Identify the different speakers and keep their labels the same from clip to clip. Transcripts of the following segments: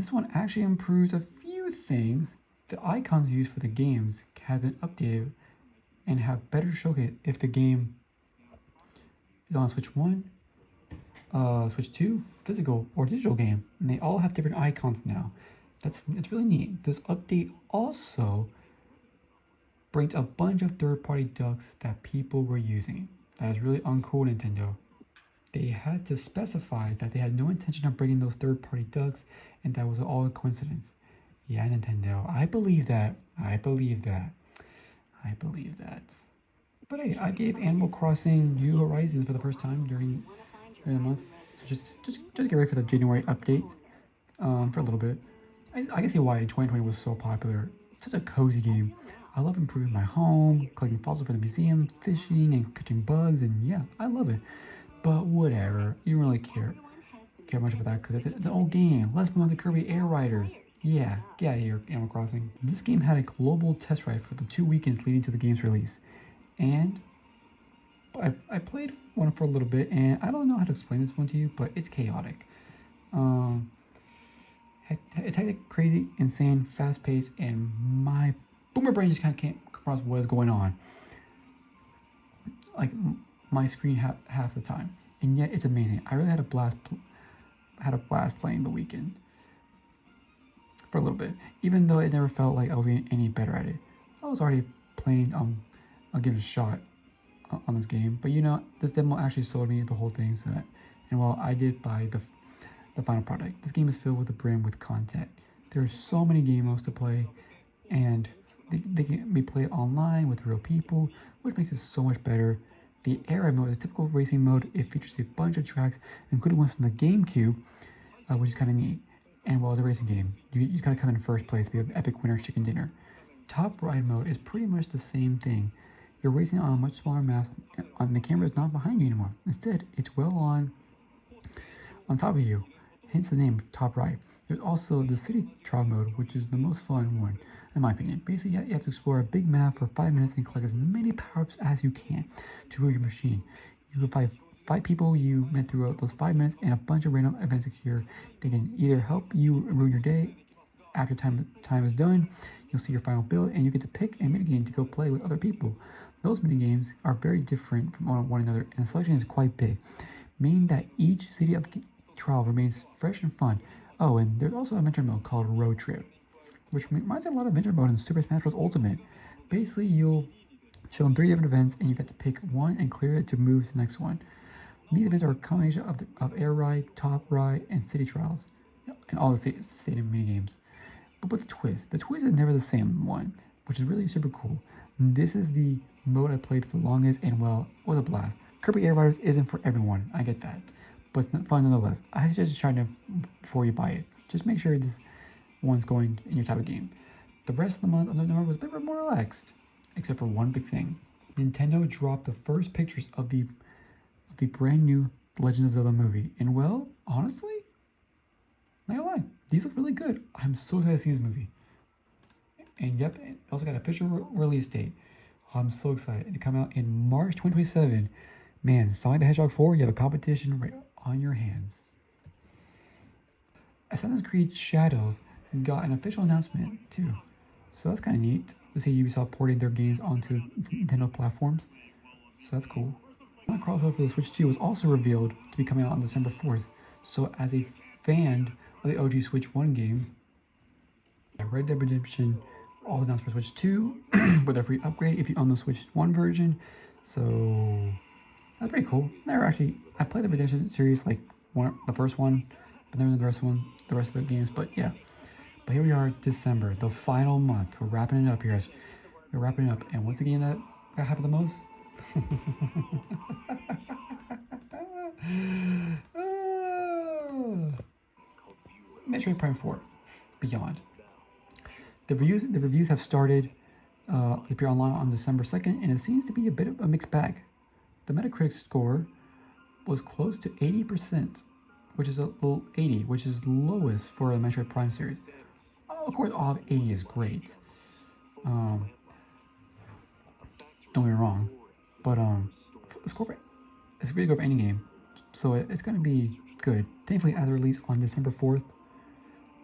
Speaker 1: this one actually improves a few things. The icons used for the games have been updated and have better showcase if the game is on Switch 1, Switch 2, physical or digital game, and they all have different icons now. It's really neat. This update also brings a bunch of third-party ducks that people were using. That is really uncool, Nintendo. They had to specify that they had no intention of bringing those third-party ducks, and that was all a coincidence. Yeah, Nintendo, I believe that. I believe that. I believe that. But hey, I gave Animal Crossing New Horizons for the first time during the month. So just get ready for the January update for a little bit. I can see why 2020 was so popular. It's such a cozy game. I love improving my home, collecting fossils for the museum, fishing, and catching bugs, and yeah, I love it. But whatever, you don't really care much about that because it's an old game. Let's move on to Kirby Air Riders. Yeah, get out of here, Animal Crossing. This game had a global test ride for the 2 weekends leading to the game's release. And I played one for a little bit, and I don't know how to explain this one to you, but it's chaotic. It's hectic, crazy, insane, fast-paced, and my boomer brain just kind of can't across what is going on. Like my screen half the time, and yet it's amazing. I really had a blast playing the weekend for a little bit, even though it never felt like I was getting any better at it. I was already playing. I'll give it a shot on this game, but you know, this demo actually sold me the whole thing. So that, and while I did buy the final product, this game is filled with the brim with content. There are so many game modes to play, and they can be played online with real people, which makes it so much better. The Air Ride mode is a typical racing mode. It features a bunch of tracks, including ones from the GameCube, which is kind of neat. And while it's a racing game, you kind of come in first place, be an epic winner's chicken dinner. Top Ride mode is pretty much the same thing. You're racing on a much smaller map, and the camera is not behind you anymore. Instead, it's well on top of you, hence the name Top Ride. There's also the City Trial mode, which is the most fun one, in my opinion. Basically, you have to explore a big map for 5 minutes and collect as many power-ups as you can to ruin your machine. You can fight 5 people you met throughout those 5 minutes, and a bunch of random events occur. They can either help you ruin your day. After time is done, you'll see your final build, and you get to pick a minigame to go play with other people. Those minigames are very different from one another, and the selection is quite big, meaning that each city of the trial remains fresh and fun. Oh, and there's also an adventure mode called Road Trip, which reminds me a lot of adventure mode in Super Smash Bros. Ultimate. Basically, you'll show 3 different events, and you get to pick one and clear it to move to the next one. These events are a combination of Air Ride, Top Ride, and City Trials, and all the stadium minigames. But with a twist. The twist is never the same one, which is really super cool. This is the mode I played for the longest, and well, it was a blast. Kirby Air Riders isn't for everyone, I get that, but it's fun nonetheless. I suggest trying to before you buy it. Just make sure this one's going in your type of game. The rest of the month of November was a bit more relaxed, except for one big thing. Nintendo dropped the first pictures of the brand new Legend of Zelda movie, and well, honestly, not gonna lie, these look really good. I'm so excited to see this movie. And yep, it also got an official release date. I'm so excited to come out in March 2027. Man, Sonic the Hedgehog 4, you have a competition right on your hands. Assassin's Creed Shadows got an official announcement too, so that's kind of neat to see Ubisoft porting their games onto Nintendo platforms. So that's cool. Crossroads for the Switch 2 was also revealed to be coming out on December 4th. So as a fan of the OG Switch 1 game, Red Dead Redemption all announced for Switch 2 with a free upgrade if you own the Switch 1 version. So that's pretty cool. I played the Redemption series, like the first one, but never the rest of the games. But yeah, but here we are, December, the final month. We're wrapping it up here. We're wrapping it up, and what's the game that got hyped the most? Metroid Prime 4 Beyond. The reviews have started appear online on December 2nd, and it seems to be a bit of a mixed bag. The Metacritic score was close to 80%, which is which is lowest for the Metroid Prime series. Of course, all of 80 is great. Don't get me wrong, but score it's really good for any game, so it's gonna be good. Thankfully, as a release on December 4th,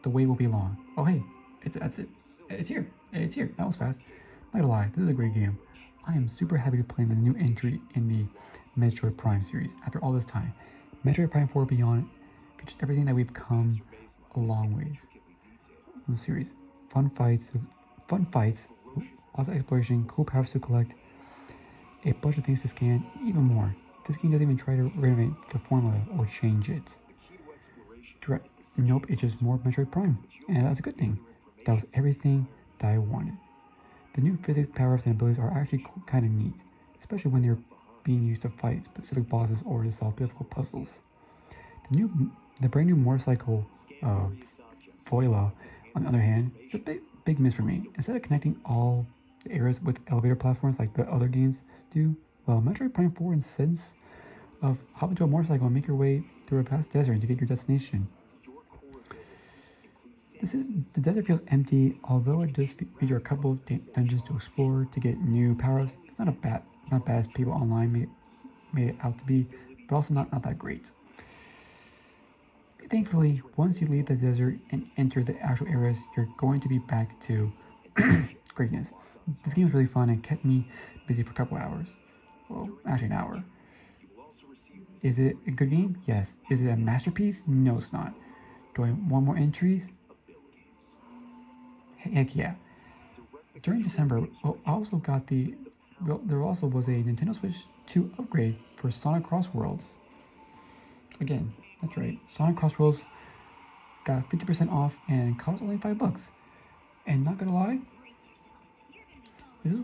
Speaker 1: The wait will be long. Oh hey, that's it. It's here. It's here. That was fast. Not gonna lie, this is a great game. I am super happy to play the new entry in the Metroid Prime series after all this time. Metroid Prime 4 Beyond features everything that we've come a long ways in the series. Fun fights, lots of exploration, cool powers to collect, a bunch of things to scan, even more. This game doesn't even try to renovate the formula or change it. Nope, it's just more Metroid Prime, and that's a good thing. That was everything that I wanted. The new physics, power-ups, and abilities are actually kind of neat, especially when they're being used to fight specific bosses or to solve difficult puzzles. The brand new motorcycle, Voila, on the other hand, is a big miss for me. Instead of connecting all the areas with elevator platforms like the other games do, well, Metroid Prime 4 insists of hop into a motorcycle and make your way through a vast desert to get your destination. The desert feels empty, although it does feature a couple of dungeons to explore to get new powers. It's not bad as people online made it out to be, but also not that great. Thankfully, once you leave the desert and enter the actual areas, you're going to be back to greatness. This game was really fun and kept me busy for a couple hours. Well, actually an hour. Is it a good game? Yes. Is it a masterpiece? No, it's not. Do I want more entries? Heck yeah. During December, there also was a Nintendo Switch 2 upgrade for Sonic Cross Worlds. Again, that's right. Sonic Cross Worlds got 50% off and cost only $5. And not gonna lie, this is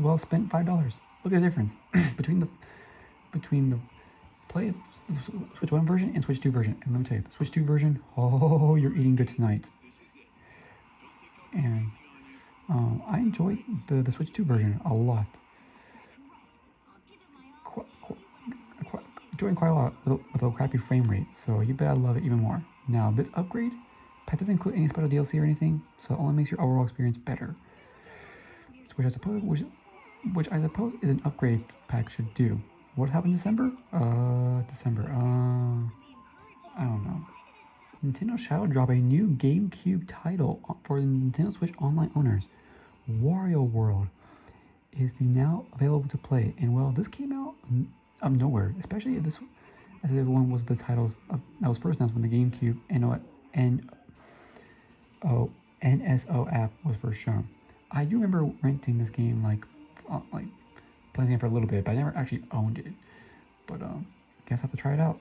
Speaker 1: well spent $5. Look at the difference between the play Switch 1 version and Switch 2 version. And let me tell you, the Switch 2 version, oh, you're eating good tonight. And I enjoyed the Switch 2 version a lot. Enjoying quite a lot with a crappy frame rate, so you bet I love it even more. Now, this upgrade pack doesn't include any special DLC or anything, so it only makes your overall experience better. Which I suppose is an upgrade pack should do. What happened in December? I don't know. Nintendo Shadow drop a new GameCube title for the Nintendo Switch Online owners. Wario World is now available to play, and well, this came out of nowhere, especially as everyone was the titles that was first announced when the GameCube NSO app was first shown. I do remember renting this game playing it for a little bit, but I never actually owned it. But guess I have to try it out.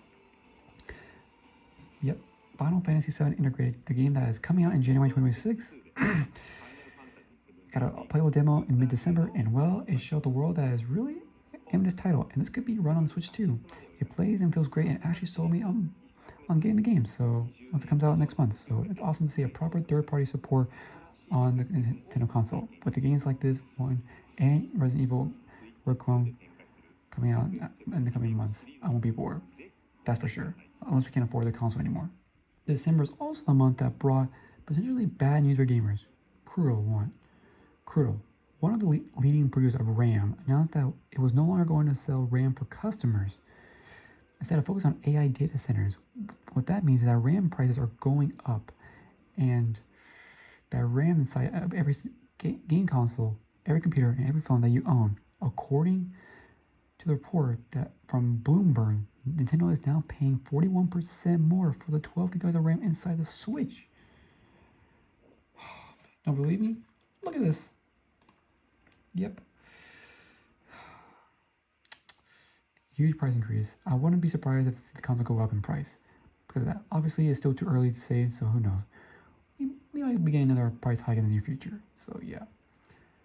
Speaker 1: Yep, Final Fantasy VII Integrated, the game that is coming out in January 2026. Got a playable demo in mid-December, and well, it showed the world that is really in this title, and this could be run on the Switch too. It plays and feels great, and actually sold me on getting the game. So once it comes out next month, so it's awesome to see a proper third-party support on the Nintendo console with the games like this one and Resident Evil Requiem coming out in the coming months. I won't be bored, that's for sure, unless we can't afford the console anymore. December is also a month that brought potentially bad news for gamers. Crudo, one of the leading producers of RAM, announced that it was no longer going to sell RAM for customers. Instead of focus on AI data centers. What that means is that RAM prices are going up, and that RAM inside of every game console, every computer, and every phone that you own. According to the report that from Bloomberg, Nintendo is now paying 41% more for the 12 GB of RAM inside the Switch. Don't believe me? Look at this. Yep. Huge price increase. I wouldn't be surprised if the console go up in price. Because of that. Obviously, it's still too early to say, so who knows. We might be getting another price hike in the near future. So yeah.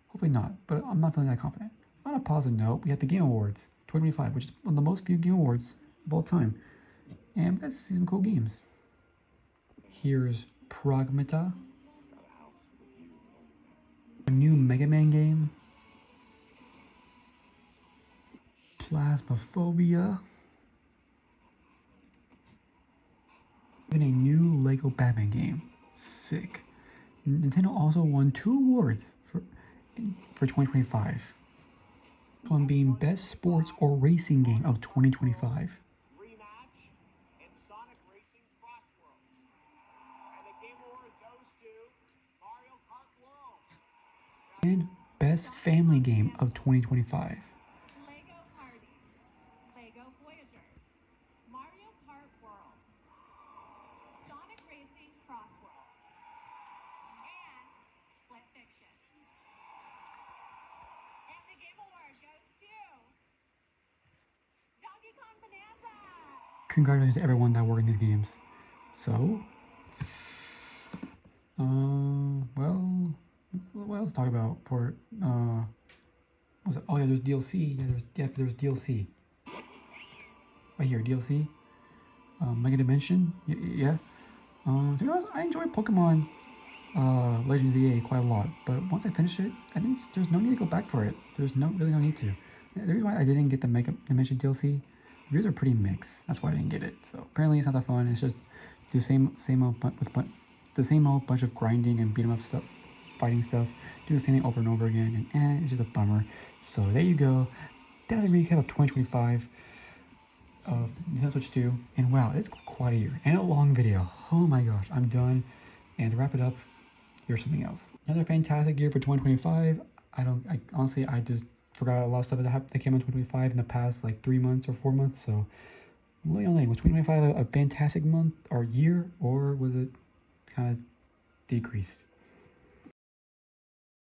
Speaker 1: Hopefully not, but I'm not feeling that confident. On a positive note, we have the Game Awards 2025, which is one of the most viewed Game Awards of all time. And let's see some cool games. Here's Pragmata, a new Mega Man game, Plasmophobia, even a new Lego Batman game. Sick. Nintendo also won 2 awards for 2025. One being Best Sports or Racing Game of 2025. And best family game of 2025.
Speaker 2: Lego Party, Lego Voyagers, Mario Kart World, Sonic Racing Cross Worlds, and Split Fiction. And the Game Award goes to Donkey Kong Bonanza.
Speaker 1: Congratulations to everyone that worked in these games. So, well, what else to talk about for, what was it? Oh yeah, there's DLC. There's DLC. Right here, DLC. Mega Dimension. Yeah. To be honest, I enjoy Pokemon Legends EA quite a lot, but once I finish it, I think there's no need to go back for it. There's really no need to. The reason why I didn't get the Mega Dimension DLC, the reviews are pretty mixed. That's why I didn't get it. So apparently it's not that fun. It's just the same old the same old bunch of grinding and beat 'em up stuff, fighting stuff. Do the same thing over and over again, and it's just a bummer. So there you go. That's a recap of 2025 of Nintendo Switch 2, and wow, it's quite a year and a long video. Oh my gosh, I'm done. And to wrap it up, here's something else. Another fantastic year for 2025. I honestly, I just forgot a lot of stuff that came in 2025 in the past like 3 months or 4 months. So, really, was 2025 a fantastic month or year, or was it kind of decreased?